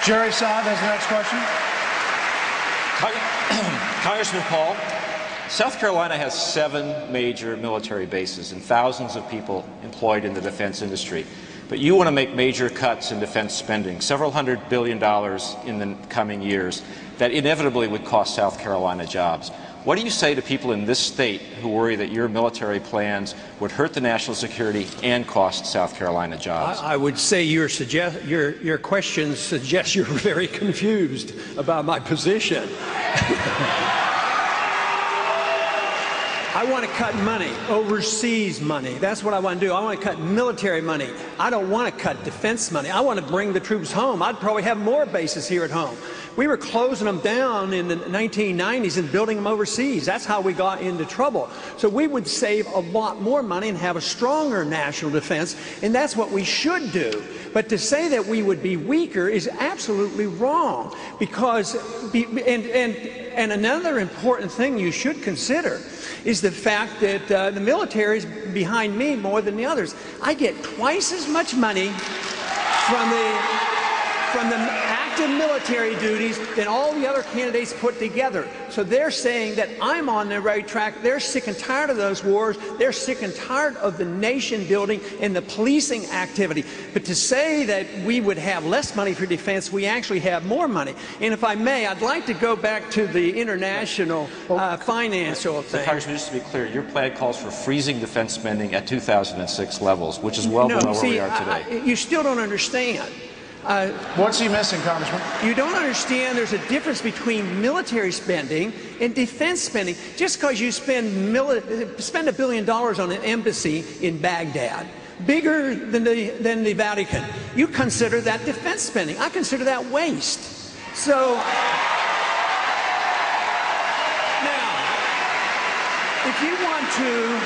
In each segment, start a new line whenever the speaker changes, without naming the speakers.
Jerry Saab has the next question.
Congressman Paul, South Carolina has 7 major military bases and thousands of people employed in the defense industry. But you want to make major cuts in defense spending, several $100 billion in the coming years, that inevitably would cost South Carolina jobs. What do you say to people in this state who worry that your military plans would hurt the national security and cost South Carolina jobs?
I would say your question suggests you're very confused about my position. I want to cut money, overseas money. That's what I want to do. I want to cut military money. I don't want to cut defense money. I want to bring the troops home. I'd probably have more bases here at home. We were closing them down in the 1990s and building them overseas. That's how we got into trouble. So we would save a lot more money and have a stronger national defense, and that's what we should do. But to say that we would be weaker is absolutely wrong, because and another important thing you should consider is the fact that the military is behind me more than the others. I get twice as much money from the active military duties than all the other candidates put together. So they're saying that I'm on the right track. They're sick and tired of those wars. They're sick and tired of the nation building and the policing activity. But to say that we would have less money for defense, we actually have more money. And if I may, I'd like to go back to the international financial thing.
So, Congressman, just to be clear, your plan calls for freezing defense spending at 2006 levels, which is well below where we are today.
You still don't understand.
What's he missing, Congressman?
You don't understand there's a difference between military spending and defense spending. Just because you spend $1 billion on an embassy in Baghdad, bigger than the Vatican, you consider that defense spending. I consider that waste. So now, if you want to,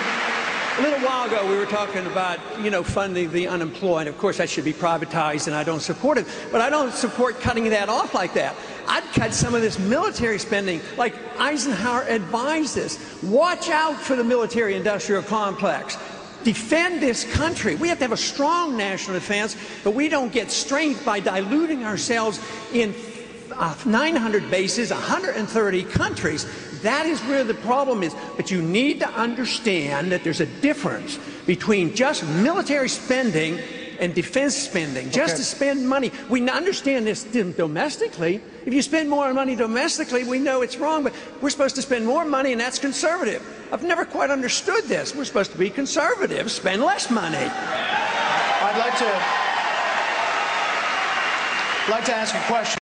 a little while ago we were talking about, funding the unemployed. Of course, that should be privatized, and I don't support it. But I don't support cutting that off like that. I'd cut some of this military spending, like Eisenhower advised us. Watch out for the military-industrial complex. Defend this country. We have to have a strong national defense, but we don't get strength by diluting ourselves in 900 bases, 130 countries. That is where the problem is. But you need to understand that there's a difference between just military spending and defense spending. Just to spend money. We understand this domestically. If you spend more money domestically, we know it's wrong, but we're supposed to spend more money, and that's conservative. I've never quite understood this. We're supposed to be conservative, spend less money.
I'd like to ask a question.